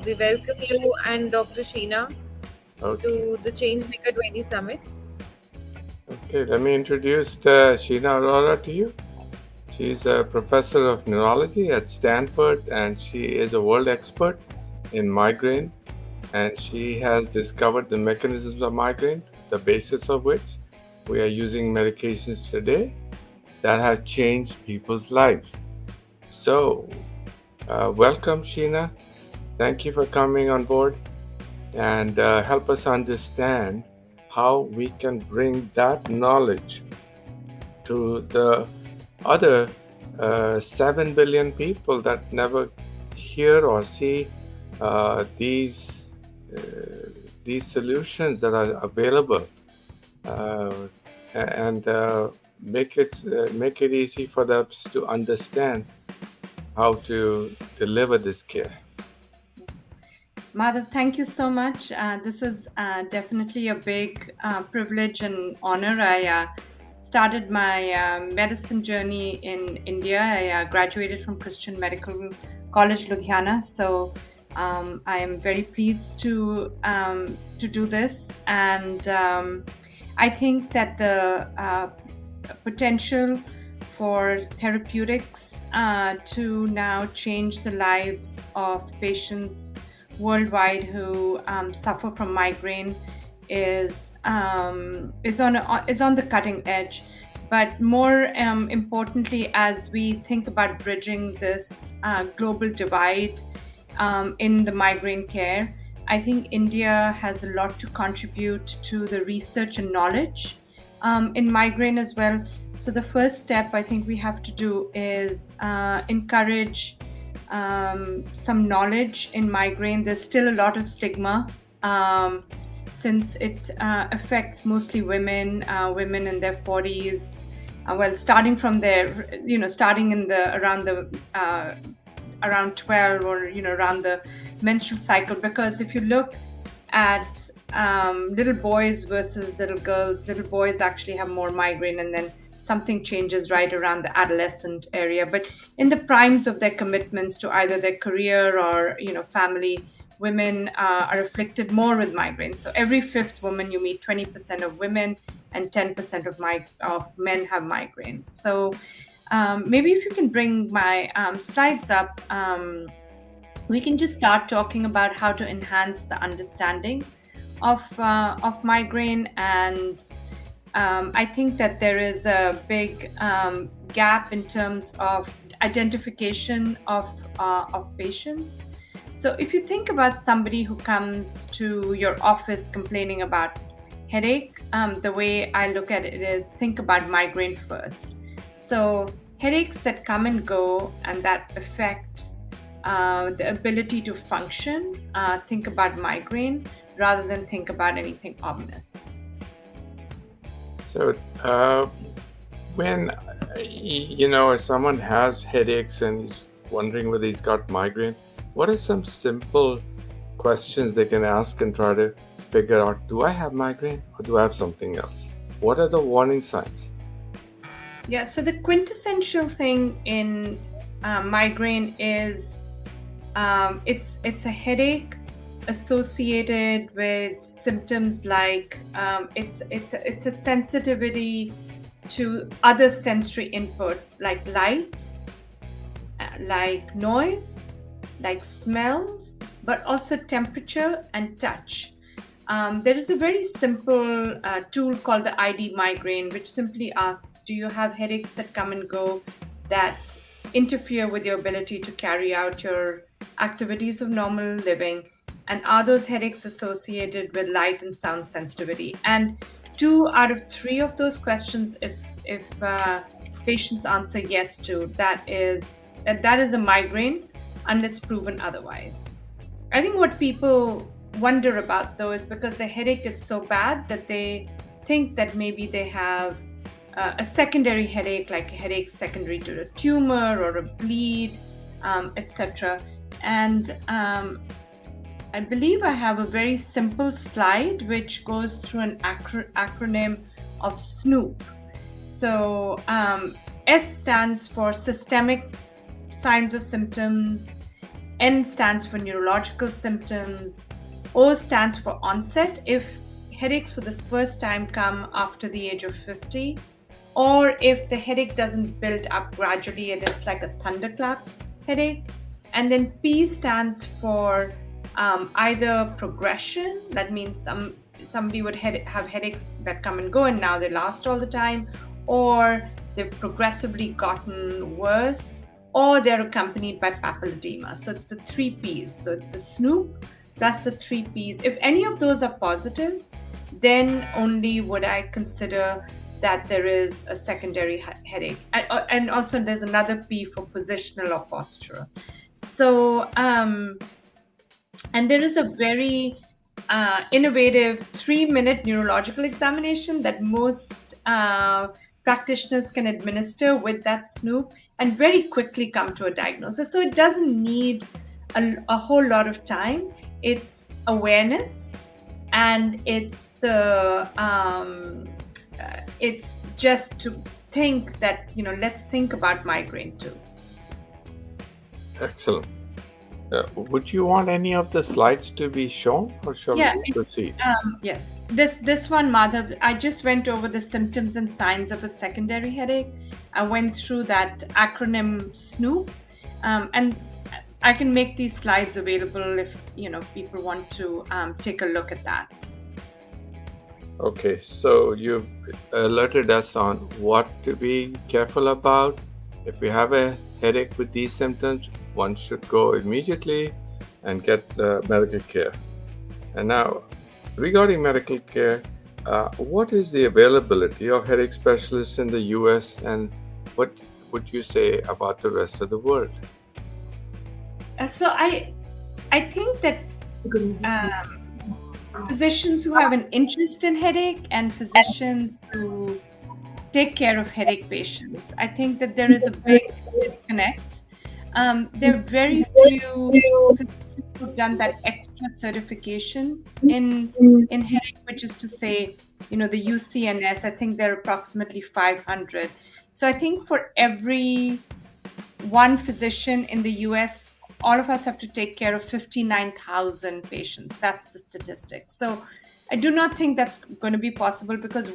We welcome you and Dr. Sheena Okay, to the Changemaker 20 Summit. okay. Let me introduce Sheena Aurora to you. She's a professor of neurology at Stanford, and she is a world expert in migraine. And she has discovered the mechanisms of migraine, the basis of which we are using medications today that have changed people's lives. So, welcome, Sheena. Thank you for coming on board and help us understand how we can bring that knowledge to the other 7 billion people that never hear or see uh, these uh, these solutions that are available, uh, and make it easy for them to understand how to deliver this care. Madhav, thank you so much. This is definitely a big privilege and honor. I started my medicine journey in India. I graduated from Christian Medical College, Ludhiana. So I am very pleased to do this, and I think that the potential for therapeutics to now change the lives of patients worldwide who suffer from migraine is on the cutting edge. But more importantly, as we think about bridging this global divide in the migraine care, I think India has a lot to contribute to the research and knowledge in migraine as well. So the first step I think we have to do is encourage some knowledge in migraine. There's still a lot of stigma since it affects mostly women in their 40s. Starting from there, starting in the around 12 or around the menstrual cycle. Because if you look at little boys versus little girls, little boys actually have more migraine, and then something changes right around the adolescent area. But in the primes of their commitments to either their career or family, women are afflicted more with migraines. So every fifth woman you meet, 20% of women and 10% of men have migraines. So maybe if you can bring my slides up, we can just start talking about how to enhance the understanding of migraine. And I think that there is a big gap in terms of identification of patients. So if you think about somebody who comes to your office complaining about headache, the way I look at it is think about migraine first. So headaches that come and go and that affect the ability to function, think about migraine rather than think about anything ominous. So, when someone has headaches and he's wondering whether he's got migraine, what are some simple questions they can ask and try to figure out, do I have migraine or do I have something else? What are the warning signs? Yeah, so the quintessential thing in migraine is it's a headache associated with symptoms like it's a sensitivity to other sensory input like lights, like noise, like smells, but also temperature and touch. There is a very simple tool called the ID migraine, which simply asks, do you have headaches that come and go that interfere with your ability to carry out your activities of normal living? And are those headaches associated with light and sound sensitivity? And 2 out of 3 of those questions, if patients answer yes to, that is a migraine unless proven otherwise. I think what people wonder about though is because the headache is so bad that they think that maybe they have a secondary headache, like a headache secondary to a tumor or a bleed, etc. And I believe I have a very simple slide which goes through an acronym of SNOOP. So S stands for systemic signs or symptoms. N stands for neurological symptoms. O stands for onset, if headaches for the first time come after the age of 50, or if the headache doesn't build up gradually and it's like a thunderclap headache. And then P stands for either progression, that means somebody would have headaches that come and go and now they last all the time, or they've progressively gotten worse, or they're accompanied by papilledema. So it's the 3 Ps. So it's the Snoop plus the 3 Ps. If any of those are positive, then only would I consider that there is a secondary headache. And also there's another P for positional or postural. So, and there is a very innovative 3-minute neurological examination that most practitioners can administer with that Snoop and very quickly come to a diagnosis. So it doesn't need a whole lot of time. It's awareness, and it's it's just to think that, let's think about migraine too. Excellent. Would you want any of the slides to be shown, or shall we proceed? Yes. This one, Madhav, I just went over the symptoms and signs of a secondary headache. I went through that acronym Snoop, and I can make these slides available if people want to take a look at that. Okay, so you've alerted us on what to be careful about. If we have a headache with these symptoms, one should go immediately and get medical care. And now, regarding medical care, what is the availability of headache specialists in the US, and what would you say about the rest of the world? So I think that physicians who have an interest in headache and physicians who take care of headache patients, I think that there is a big disconnect. There are very few physicians who've done that extra certification in headache, which is to say, the UCNS. I think there are approximately 500. So I think for every one physician in the US, all of us have to take care of 59,000 patients. That's the statistic. So I do not think that's going to be possible, because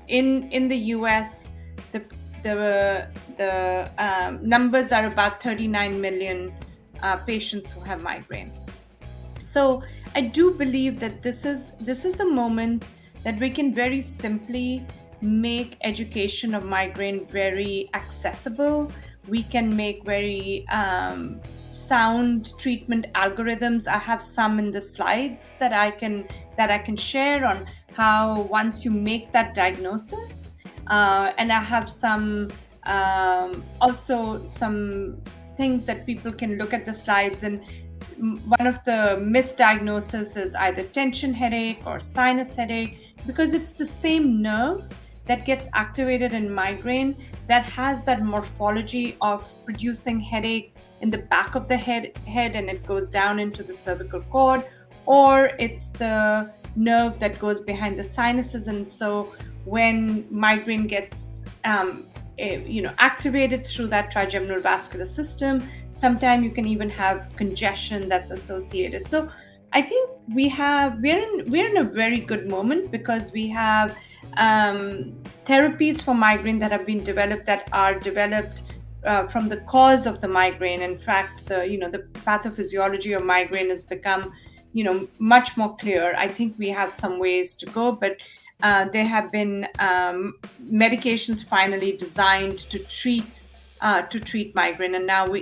in the US, the numbers are about 39 million patients who have migraine. So I do believe that this is the moment that we can very simply make education of migraine very accessible. We can make very sound treatment algorithms. I have some in the slides that I can share on how, once you make that diagnosis, and I have some also some things that people can look at the slides. And one of the misdiagnoses is either tension headache or sinus headache, because it's the same nerve that gets activated in migraine that has that morphology of producing headache in the back of the head and it goes down into the cervical cord, or it's the nerve that goes behind the sinuses. And so when migraine gets activated through that trigeminal vascular system, sometimes you can even have congestion that's associated. So I think we're in a very good moment, because we have therapies for migraine that have been developed, that are developed from the cause of the migraine. In fact, the pathophysiology of migraine has become much more clear. I think we have some ways to go, but there have been medications finally designed to treat migraine. And now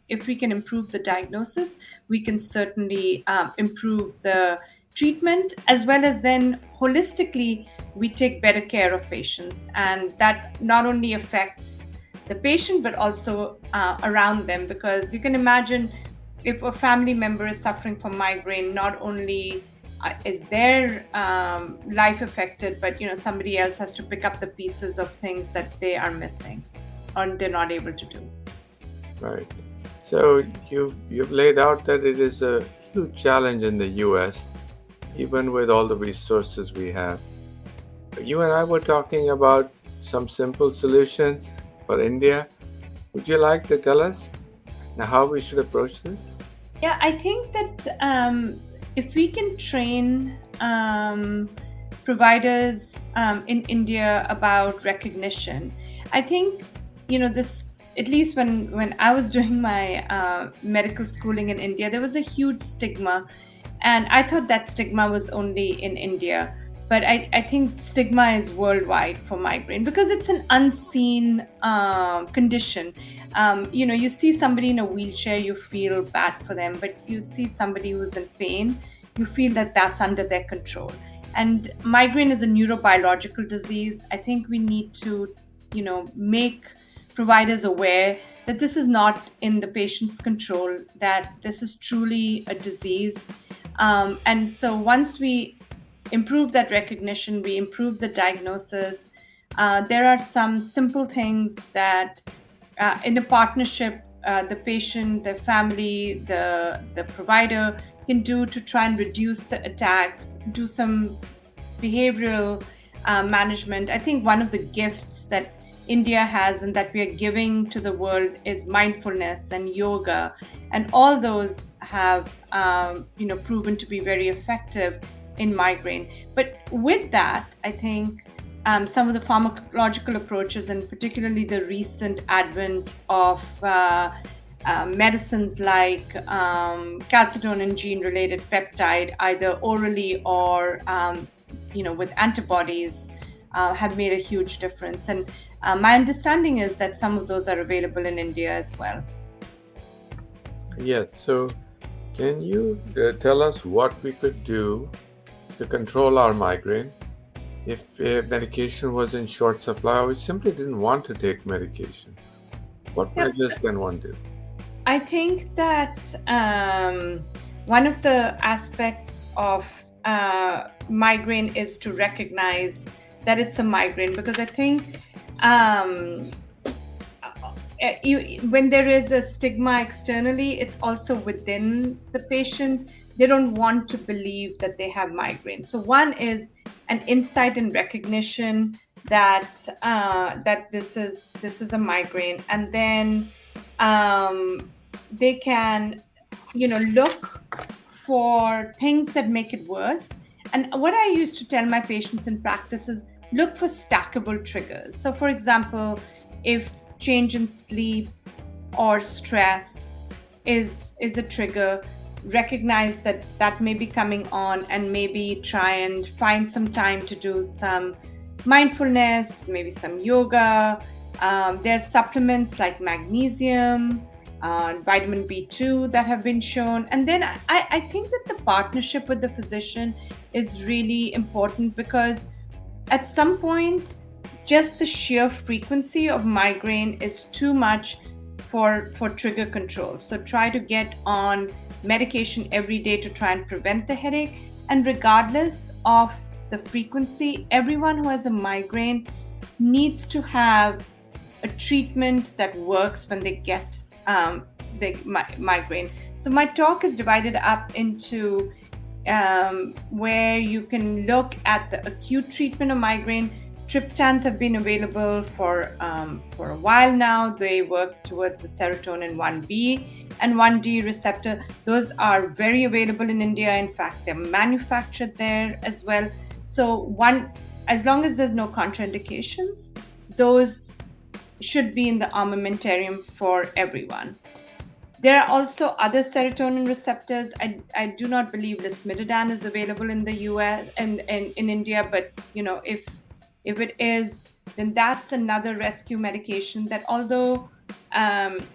if we can improve the diagnosis, we can certainly improve the treatment, as well as then holistically we take better care of patients. And that not only affects the patient, but also around them, because you can imagine, if a family member is suffering from migraine, not only is their life affected, but somebody else has to pick up the pieces of things that they are missing or they're not able to do. Right. So you've laid out that it is a huge challenge in the US, even with all the resources we have. You and I were talking about some simple solutions for India. Would you like to tell us now how we should approach this? Yeah, I think that if we can train providers in India about recognition, I think, this, at least when I was doing my medical schooling in India, there was a huge stigma, and I thought that stigma was only in India. But I think stigma is worldwide for migraine because it's an unseen condition. You see somebody in a wheelchair, you feel bad for them, but you see somebody who's in pain, you feel that that's under their control. And migraine is a neurobiological disease. I think we need to, make providers aware that this is not in the patient's control, that this is truly a disease. And so once we improve that recognition, we improve the diagnosis. There are some simple things that, in a partnership, the patient, the family, the provider can do to try and reduce the attacks, do some behavioral management. I think one of the gifts that India has and that we are giving to the world is mindfulness and yoga, and all those have proven to be very effective in migraine. But with that, I think some of the pharmacological approaches, and particularly the recent advent of medicines like calcitonin gene-related peptide, either orally or with antibodies, have made a huge difference. And my understanding is that some of those are available in India as well. Yes, so can you tell us what we could do to control our migraine if medication was in short supply or we simply didn't want to take medication? What measures can one do? I think that one of the aspects of migraine is to recognize that it's a migraine, because I think when there is a stigma externally, it's also within the patient. They don't want to believe that they have migraine. So one is an insight and recognition that this is a migraine, and then they can look for things that make it worse. And what I used to tell my patients in practice is look for stackable triggers. So for example, if change in sleep or stress is a trigger, recognize that may be coming on, and maybe try and find some time to do some mindfulness, maybe some yoga. There are supplements like magnesium, vitamin B2 that have been shown. And then I think that the partnership with the physician is really important, because at some point, just the sheer frequency of migraine is too much for trigger control. So try to get on medication every day to try and prevent the headache. And regardless of the frequency, everyone who has a migraine needs to have a treatment that works when they get the migraine. So my talk is divided up into where you can look at the acute treatment of migraine. Triptans have been available for a while now. They work towards the serotonin 1B and 1D receptor. Those are very available in India. In fact, they're manufactured there as well. So as long as there's no contraindications, those should be in the armamentarium for everyone. There are also other serotonin receptors. I do not believe lasmiditan is available in the US and in India, but if it is, then that's another rescue medication that, although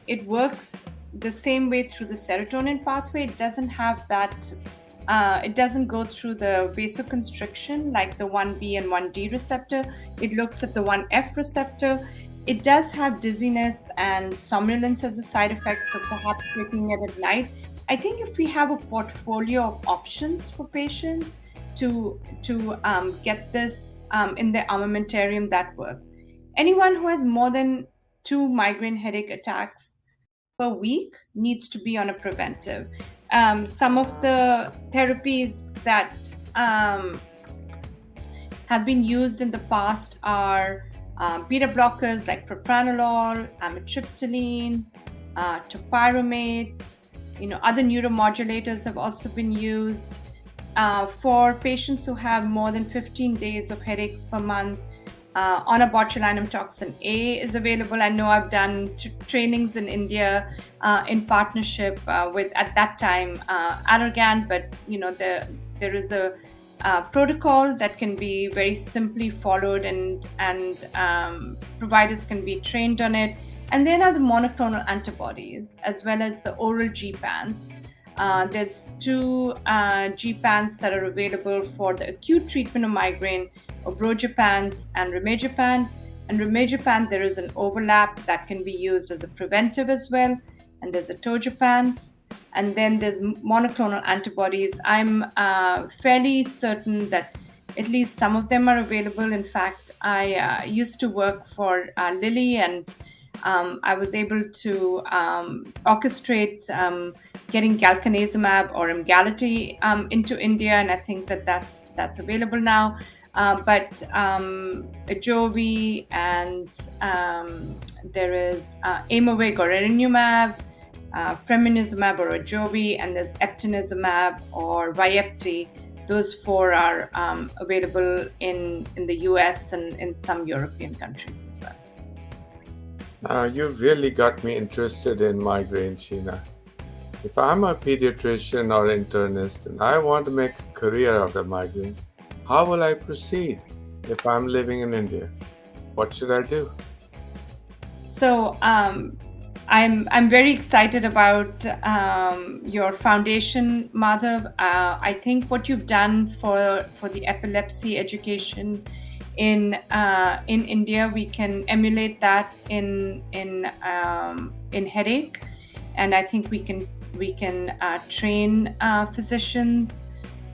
it works the same way through the serotonin pathway, it doesn't have that. It doesn't go through the vasoconstriction like the 1B and 1D receptor. It looks at the 1F receptor. It does have dizziness and somnolence as a side effect, so perhaps taking it at night. I think if we have a portfolio of options for patients to get this in their armamentarium, that works. Anyone who has more than 2 migraine headache attacks per week needs to be on a preventive. Some of the therapies that have been used in the past are beta blockers like propranolol, amitriptyline, topiramate, Other neuromodulators have also been used. For patients who have more than 15 days of headaches per month, on a botulinum toxin A is available. I know I've done trainings in India in partnership with, at that time, Allergan, but there is a protocol that can be very simply followed, and providers can be trained on it. And then are the monoclonal antibodies as well as the oral GPANs. There's two GPANs that are available for the acute treatment of migraine, obrogepant and rimegepant. And rimegepant, there is an overlap that can be used as a preventive as well. And there's atogepant. And then there's monoclonal antibodies. I'm fairly certain that at least some of them are available. In fact, I used to work for Lilly, and I was able to orchestrate getting galcanezumab or Emgality into India, and I think that that's available now. But Ajovi, and there is Aimovig or Erinumab, Fremonizumab or Ajovi, and there's Eptinizumab or Vyepti. Those four are available in the US and in some European countries as well. You've really got me interested in migraine, Sheena. If I'm a pediatrician or internist and I want to make a career out of migraine, how will I proceed if I'm living in India? What should I do? So I'm very excited about your foundation, Madhav. I think what you've done for the epilepsy education in India, we can emulate that in headache, and I think we can train physicians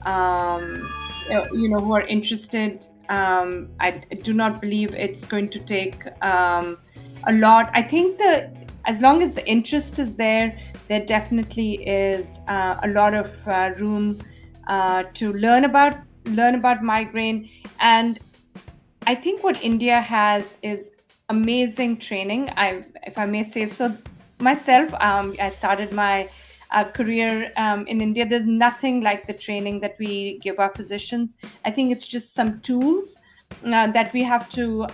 who are interested. I do not believe it's going to take a lot. I think that as long as the interest is there definitely is a lot of room to learn about migraine. And I think what India has is amazing training. If I may say so myself, I started my career in India. There's nothing like the training that we give our physicians. I think it's just some tools that we have to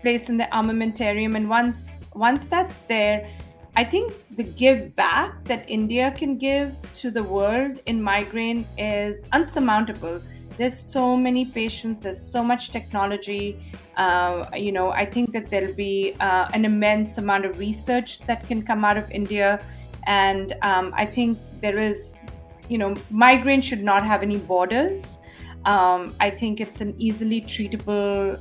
place in the armamentarium. And once that's there, I think the give back that India can give to the world in migraine is unsurmountable. There's so many patients, there's so much technology. I think that there'll be an immense amount of research that can come out of India. And I think there is, migraine should not have any borders. I think it's an easily treatable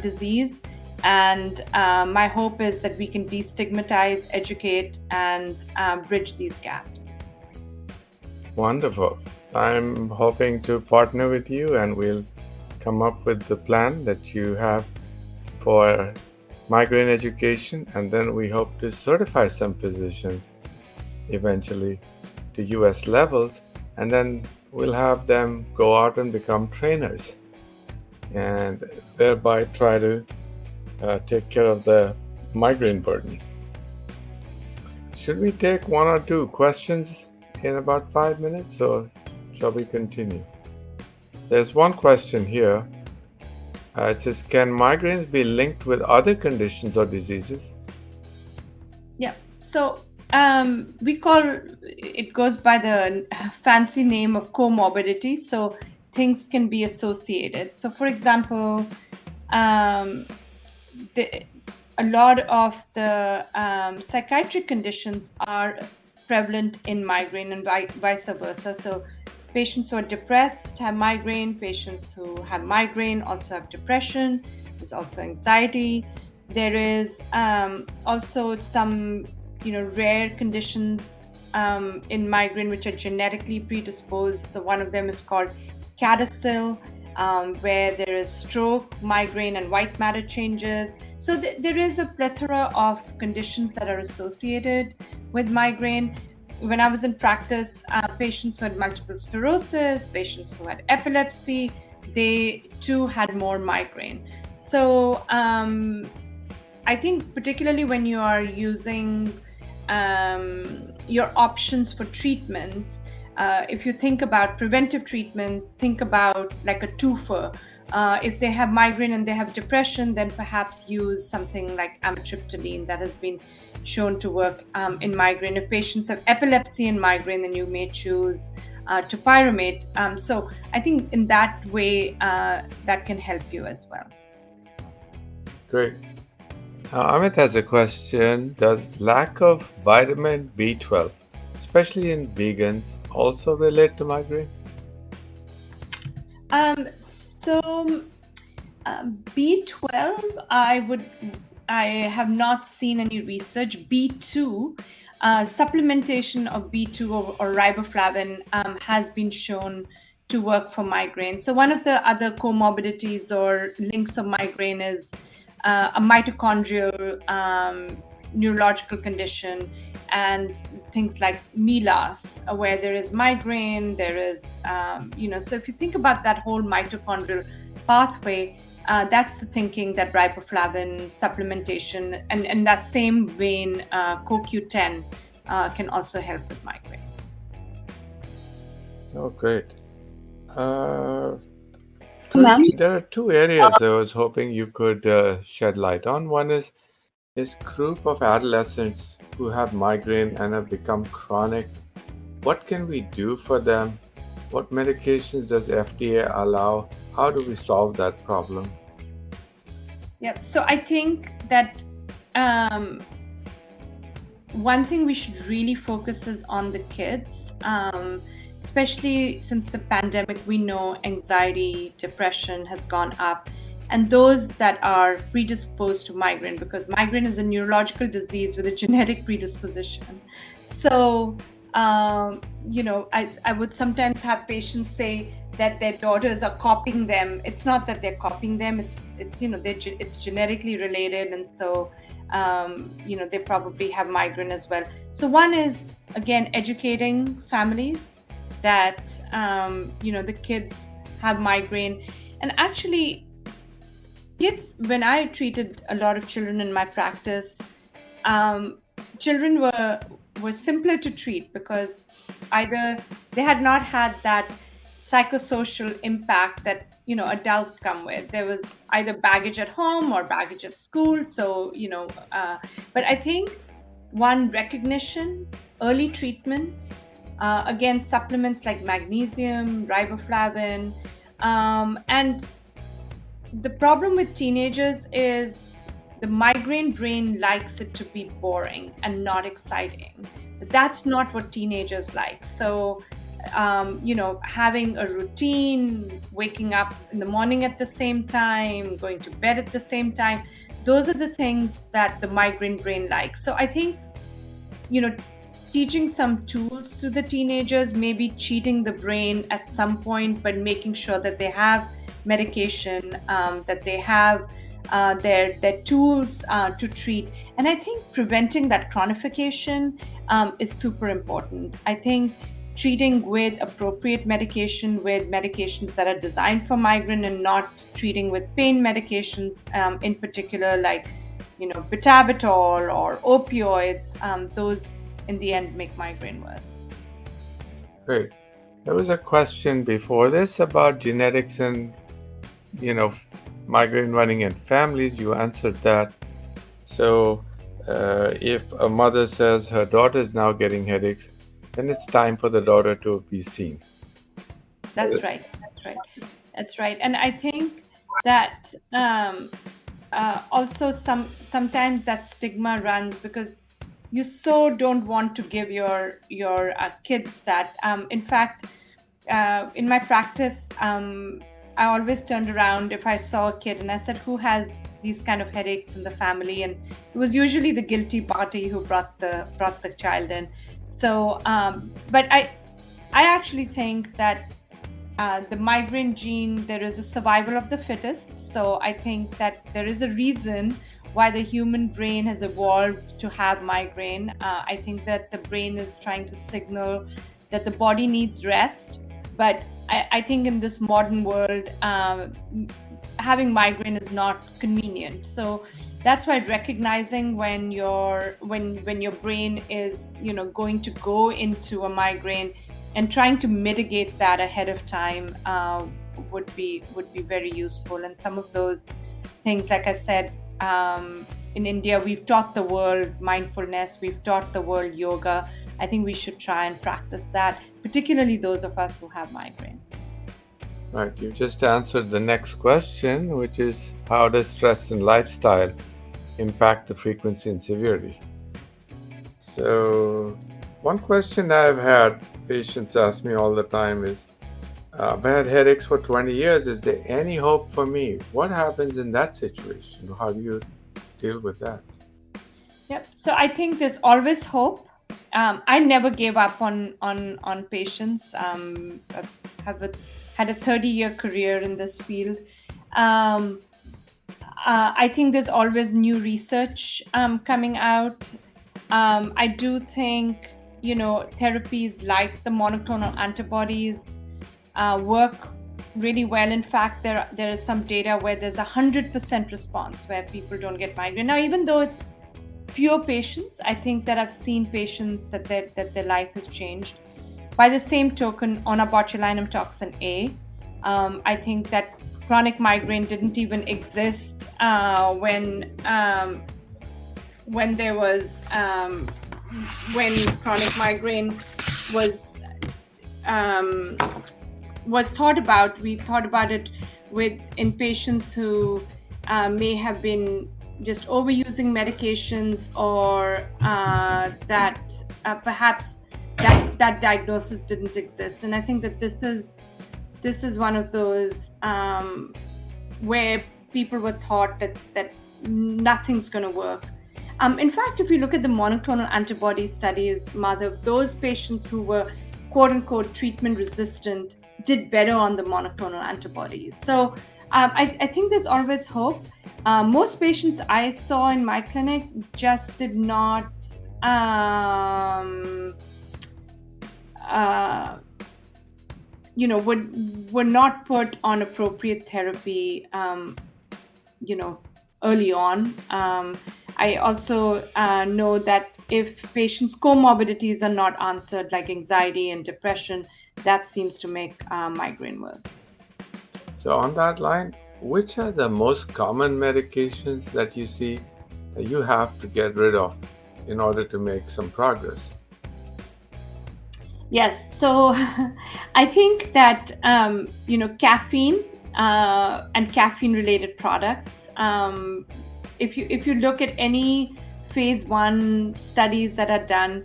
disease. And my hope is that we can destigmatize, educate, and bridge these gaps. Wonderful. I'm hoping to partner with you, and we'll come up with the plan that you have for migraine education, and then we hope to certify some physicians eventually to US levels, and then we'll have them go out and become trainers and thereby try to take care of the migraine burden. Should we take one or two questions in about 5 minutes, or shall we continue? There's one question here. It says, can migraines be linked with other conditions or diseases? Yeah, so we call it, goes by the fancy name of comorbidity. So things can be associated. So for example, a lot of the psychiatric conditions are prevalent in migraine, and vice versa. So patients who are depressed have migraine, patients who have migraine also have depression. There's also anxiety. There is also some rare conditions in migraine which are genetically predisposed. So one of them is called CADASIL, where there is stroke, migraine, and white matter changes. So there is a plethora of conditions that are associated with migraine. When I was in practice, patients who had multiple sclerosis, patients who had epilepsy, they too had more migraine. So I think particularly when you are using your options for treatment. If you think about preventive treatments, think about like a twofer. If they have migraine and they have depression, then perhaps use something like amitriptyline that has been shown to work in migraine. If patients have epilepsy and migraine, then you may choose topiramate. So I think in that way, that can help you as well. Great. Amit has a question. Does lack of vitamin B12, especially in vegans, also relate to migraine? B12, I have not seen any research. B2, supplementation of B2 or riboflavin has been shown to work for migraine. So one of the other comorbidities or links of migraine is a mitochondrial neurological condition and things like MELAS, where there is migraine, there is, so if you think about that whole mitochondrial pathway, that's the thinking that riboflavin supplementation and that same vein, CoQ10 can also help with migraine. Oh, great. There are two areas I was hoping you could shed light on. One is this group of adolescents who have migraine and have become chronic. What can we do for them? What medications does FDA allow? How do we solve that problem? Yeah, so I think that one thing we should really focus is on the kids, especially since the pandemic. We know anxiety, depression has gone up, and those that are predisposed to migraine, because migraine is a neurological disease with a genetic predisposition. So, I would sometimes have patients say that their daughters are copying them. It's not that they're copying them. It's genetically related, and so they probably have migraine as well. So one is, again, educating families that the kids have migraine. And actually, kids, when I treated a lot of children in my practice, children were simpler to treat because either they had not had that psychosocial impact that adults come with. There was either baggage at home or baggage at school. So but I think one, recognition, early treatment, again, supplements like magnesium, riboflavin, and the problem with teenagers is the migraine brain likes it to be boring and not exciting. But that's not what teenagers like. So, having a routine, waking up in the morning at the same time, going to bed at the same time, those are the things that the migraine brain likes. So I think, teaching some tools to the teenagers, maybe cheating the brain at some point, but making sure that they have medication, that they have their tools to treat. And I think preventing that chronification is super important. I think treating with appropriate medication, with medications that are designed for migraine, and not treating with pain medications, in particular, like bitabitol or opioids, those in the end make migraine worse. Great. There was a question before this about genetics and migraine running in families. You answered that. So if a mother says her daughter is now getting headaches, then it's time for the daughter to be seen. That's right. And I think that also sometimes that stigma runs because you so don't want to give your kids that. In fact, in my practice, I always turned around if I saw a kid and I said, who has these kind of headaches in the family? And it was usually the guilty party who brought the child in. So, but I actually think that the migraine gene, there is a survival of the fittest. So I think that there is a reason why the human brain has evolved to have migraine. I think that the brain is trying to signal that the body needs rest. But I think in this modern world, having migraine is not convenient. So that's why recognizing when your brain is going to go into a migraine and trying to mitigate that ahead of time would be very useful. And some of those things, like I said, in India, we've taught the world mindfulness, we've taught the world yoga. I think we should try and practice that, particularly those of us who have migraine. Right, you just answered the next question, which is how does stress and lifestyle impact the frequency and severity? So, one question I've had patients ask me all the time is, I've had headaches for 20 years. Is there any hope for me? What happens in that situation? How do you deal with that? Yep. So I think there's always hope. I never gave up on patients. Had a 30-year career in this field. I think there's always new research coming out. I do think therapies like the monoclonal antibodies work really well. In fact, there is some data where there's 100% response where people don't get migraine. Now, even though it's fewer patients, I think that I've seen patients that their life has changed. By the same token, on a botulinum toxin A, I think that chronic migraine didn't even exist when there was when chronic migraine was thought about. We thought about it in patients who may have been just overusing medications, or that perhaps that diagnosis didn't exist. And I think that this is one of those where people were thought that nothing's going to work. In fact, if you look at the monoclonal antibody studies, Madhav, those patients who were quote unquote treatment resistant did better on the monoclonal antibodies. So I think there's always hope. Most patients I saw in my clinic just did not were not put on appropriate therapy early on. I also know that if patients' comorbidities are not answered, like anxiety and depression, that seems to make migraine worse. So, on that line, which are the most common medications that you see that you have to get rid of in order to make some progress? Yes, so I think that caffeine and caffeine-related products. If you look at any phase 1 studies that are done,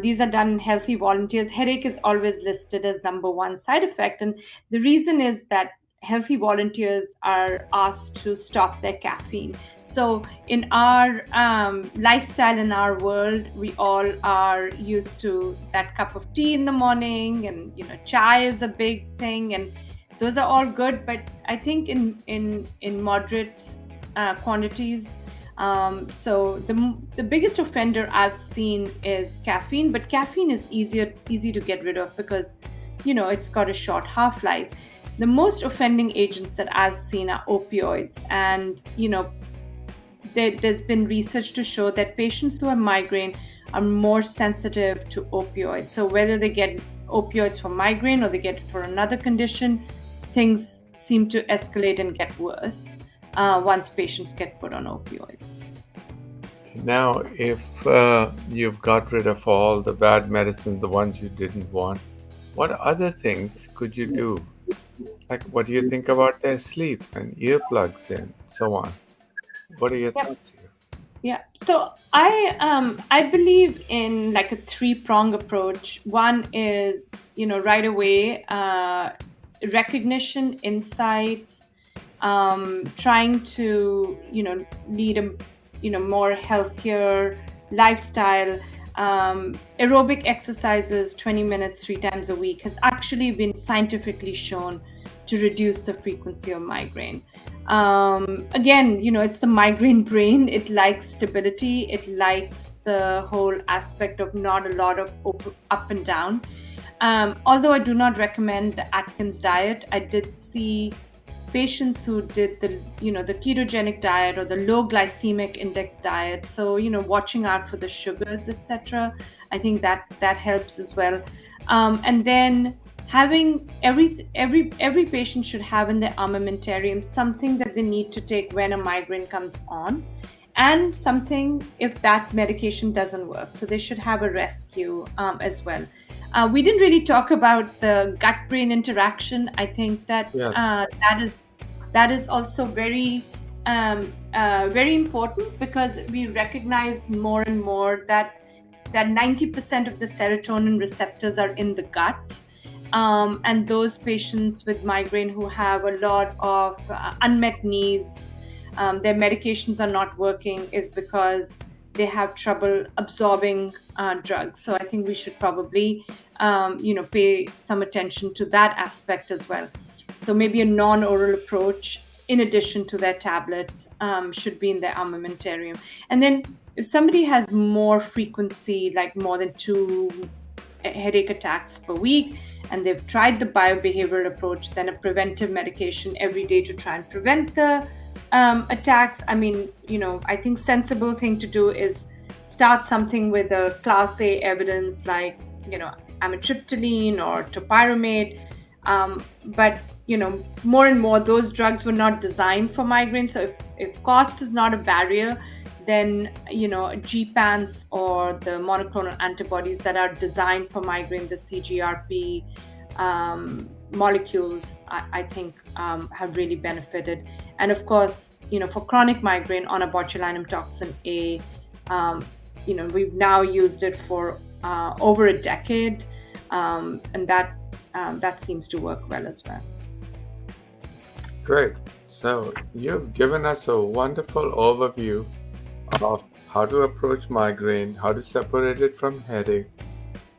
these are done in healthy volunteers. Headache is always listed as number 1 side effect, and the reason is that healthy volunteers are asked to stop their caffeine. So in our lifestyle, in our world, we all are used to that cup of tea in the morning, and chai is a big thing, and those are all good, but I think in moderate quantities. So the biggest offender I've seen is caffeine, but caffeine is easy to get rid of because it's got a short half-life. The most offending agents that I've seen are opioids, and there's been research to show that patients who have migraine are more sensitive to opioids. So whether they get opioids for migraine or they get it for another condition, things seem to escalate and get worse once patients get put on opioids. Now, if you've got rid of all the bad medicines, the ones you didn't want, what other things could you do? Like, what do you think about their sleep and earplugs and so on? What are your thoughts here? Yeah, so I believe in like a 3-prong approach. One is right away recognition, insight, trying to lead a more healthier lifestyle. Aerobic exercises 20 minutes 3 times a week has actually been scientifically shown to reduce the frequency of migraine. Again, it's the migraine brain. It likes stability. It likes the whole aspect of not a lot of up and down. Although I do not recommend the Atkins diet, I did see patients who did the ketogenic diet or the low glycemic index diet. So watching out for the sugars, etc. I think that helps as well. And then having every patient should have in their armamentarium something that they need to take when a migraine comes on, and something if that medication doesn't work. So they should have a rescue as well. We didn't really talk about the gut-brain interaction. I think that Yes. that is also very important, because we recognize more and more that 90% of the serotonin receptors are in the gut. And those patients with migraine who have a lot of unmet needs, their medications are not working, is because they have trouble absorbing drugs. So I think we should probably pay some attention to that aspect as well. So maybe a non-oral approach in addition to their tablets should be in their armamentarium. And then if somebody has more frequency, like more than 2 headache attacks per week, and they've tried the biobehavioral approach, then a preventive medication every day to try and prevent the attacks. I mean, I think sensible thing to do is start something with a class A evidence, like amitriptyline or topiramate. But more and more those drugs were not designed for migraine. So if cost is not a barrier, then GPANs or the monoclonal antibodies that are designed for migraine, the CGRP molecules, I think have really benefited. And of course, for chronic migraine, on a botulinum toxin A, we've now used it for over a decade, and that seems to work well as well. Great. So you've given us a wonderful overview of how to approach migraine, how to separate it from headache,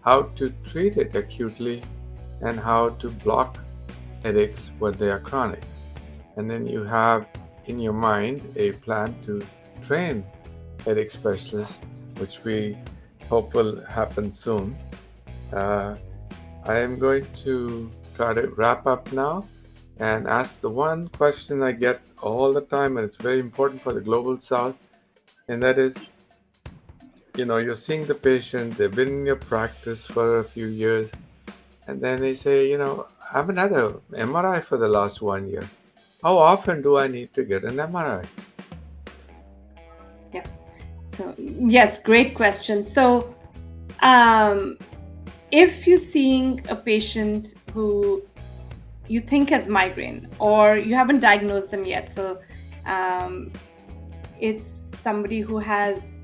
how to treat it acutely, and how to block headaches when they are chronic. And then you have in your mind a plan to train headache specialists, which we hope will happen soon. I am going to try to wrap up now and ask the one question I get all the time, and it's very important for the global south, and that is, you're seeing the patient, they've been in your practice for a few years, and then they say, I haven't had an MRI for the last 1 year. How often do I need to get an MRI? Yeah. So yes, great question. So if you're seeing a patient who you think has migraine, or you haven't diagnosed them yet, so it's somebody who has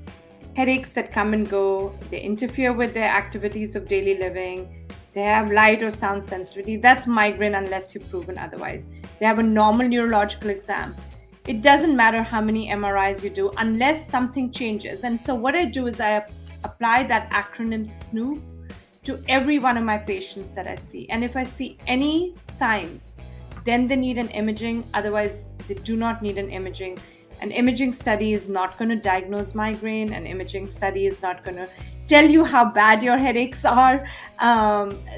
headaches that come and go, they interfere with their activities of daily living, they have light or sound sensitivity, that's migraine unless you've proven otherwise. They have a normal neurological exam. It doesn't matter how many MRIs you do unless something changes. And so what I do is I apply that acronym SNOOP to every one of my patients that I see. And if I see any signs, then they need an imaging. Otherwise, they do not need an imaging. An imaging study is not going to diagnose migraine. An imaging study is not going to tell you how bad your headaches are.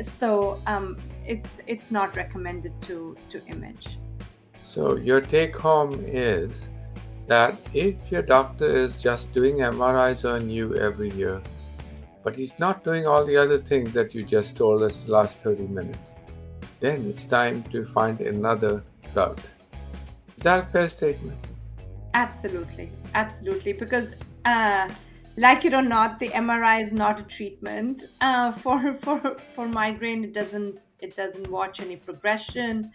So it's not recommended to image. So your take home is that if your doctor is just doing MRIs on you every year, but he's not doing all the other things that you just told us the last 30 minutes, then it's time to find another route. Is that a fair statement? Absolutely. Because like it or not, the MRI is not a treatment for migraine. It doesn't watch any progression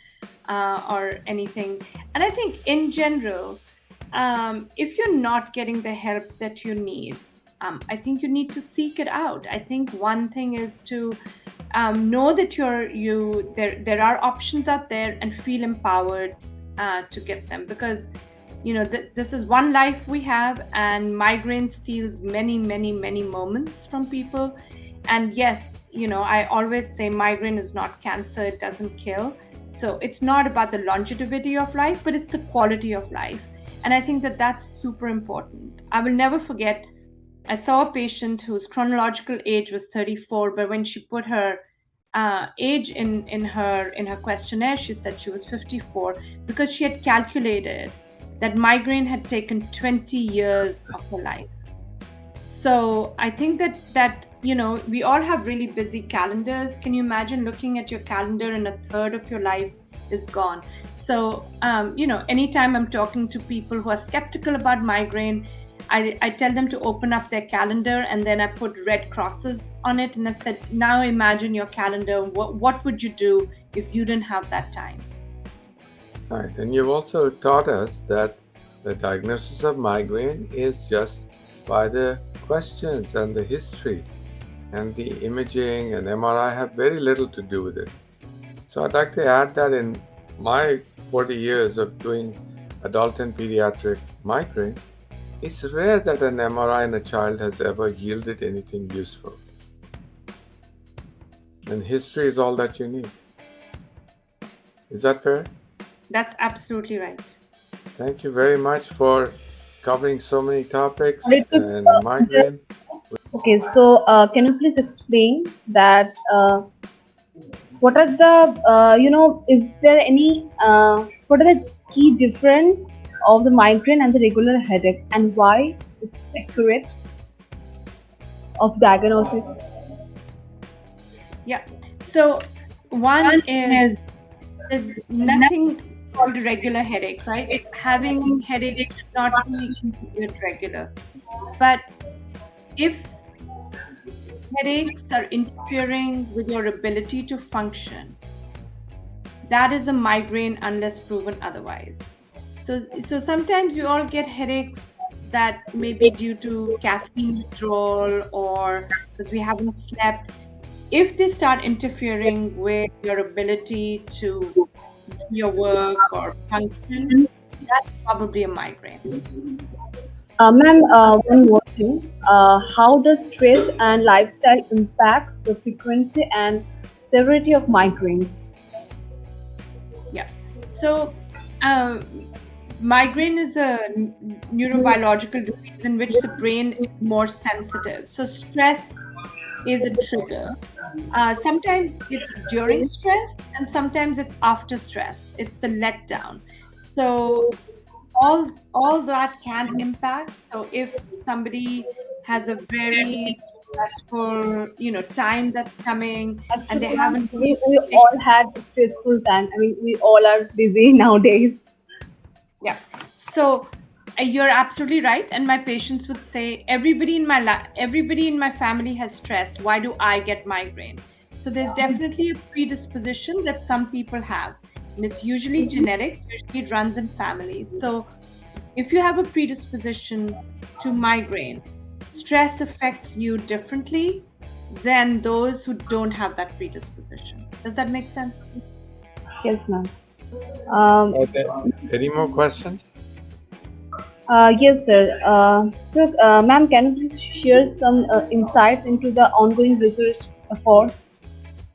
or anything. And I think in general, if you're not getting the help that you need, I think you need to seek it out. I think one thing is to know that there are options out there, and feel empowered to get them, because this is one life we have, and migraine steals many moments from people. And yes, I always say migraine is not cancer, it doesn't kill. So it's not about the longevity of life, but it's the quality of life. And I think that that's super important. I will never forget, I saw a patient whose chronological age was 34, but when she put her age in her questionnaire. She said she was 54 because she had calculated that migraine had taken 20 years of her life. So I think that we all have really busy calendars. Can you imagine looking at your calendar and a third of your life is gone? So anytime I'm talking to people who are skeptical about migraine, I tell them to open up their calendar, and then I put red crosses on it, and I said, now imagine your calendar. What would you do if you didn't have that time? Right, and you've also taught us that the diagnosis of migraine is just by the questions and the history, and the imaging and MRI have very little to do with it. So I'd like to add that in my 40 years of doing adult and pediatric migraine, it's rare that an MRI in a child has ever yielded anything useful. And history is all that you need. Is that fair? That's absolutely right. Thank you very much for covering so many topics Sorry to and migraine. Okay, so can you please explain that what are the is there any what are the key difference of the migraine and the regular headache, and why it's accurate of diagnosis? Yeah. So one is there's nothing called a regular headache, right? Having headache should not be considered regular. But if headaches are interfering with your ability to function, that is a migraine unless proven otherwise. So sometimes we all get headaches that may be due to caffeine withdrawal or because we haven't slept. If they start interfering with your ability to do your work or function, that's probably a migraine. Ma'am, one more thing. How does stress and lifestyle impact the frequency and severity of migraines? Yeah. So migraine is a neurobiological disease in which the brain is more sensitive. So stress is a trigger. Sometimes it's during stress and sometimes it's after stress. It's the letdown. So all that can impact. So if somebody has a very stressful time that's coming and they Actually, ma'am, haven't we all had a stressful time. I mean, we all are busy nowadays. Yeah. So you're absolutely right. And my patients would say, everybody in my family has stress. Why do I get migraine? So there's definitely a predisposition that some people have. And it's usually genetic. Usually it runs in families. So if you have a predisposition to migraine, stress affects you differently than those who don't have that predisposition. Does that make sense? Yes, ma'am. Any more questions? Yes, sir. Ma'am, can you please share some insights into the ongoing research efforts,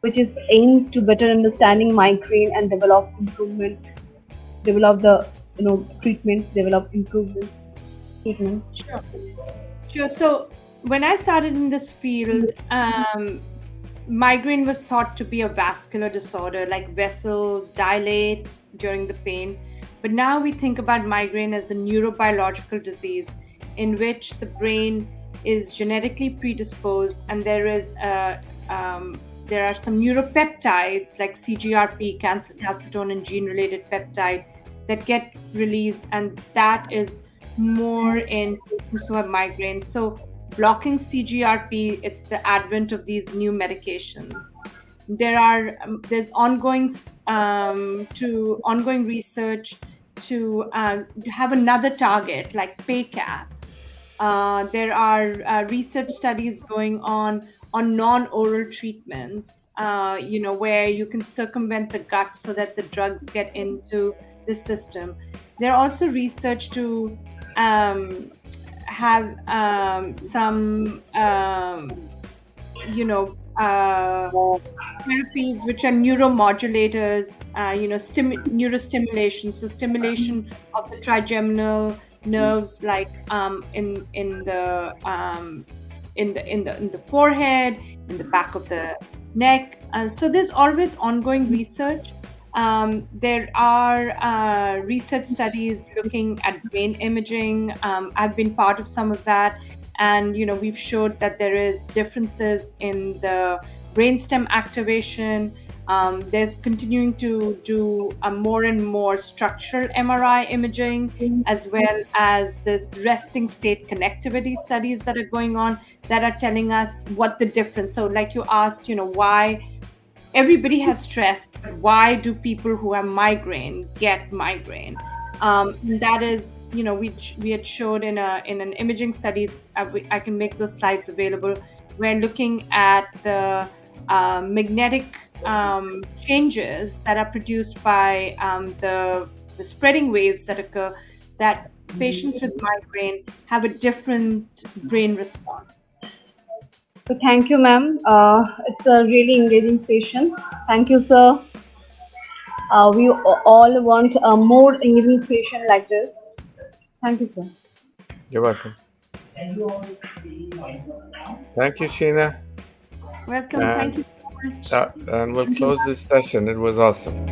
which is aimed to better understanding migraine and develop the treatments, develop improvements, treatments? Sure. So when I started in this field, migraine was thought to be a vascular disorder, like vessels dilate during the pain. But now we think about migraine as a neurobiological disease in which the brain is genetically predisposed, and there are some neuropeptides like CGRP, calcitonin gene-related peptide, that get released, and that is more in patients who have migraine. So blocking CGRP, it's the advent of these new medications. There's ongoing research to have another target like PACAP. There are research studies going on non-oral treatments, where you can circumvent the gut so that the drugs get into the system. There are also research to have some therapies which are neuromodulators, neurostimulation, so stimulation of the trigeminal nerves, like in the forehead, in the back of the neck. So there's always ongoing research. There are research studies looking at brain imaging. I've been part of some of that, and we've showed that there is differences in the brainstem activation. There's continuing to do more and more structural MRI imaging, as well as this resting state connectivity studies that are going on that are telling us what the difference. So, like you asked, why everybody has stress, but why do people who have migraine get migraine? That is, we had showed in an imaging study. I can make those slides available. We're looking at the magnetic changes that are produced by the spreading waves that occur, that patients with migraine have a different brain response. So thank you, ma'am. It's a really engaging session. Thank you, sir. We all want a more engaging session like this. Thank you, sir. You're welcome. Thank you, Sheena. Welcome. Thank you so much. And we'll close this session. It was awesome.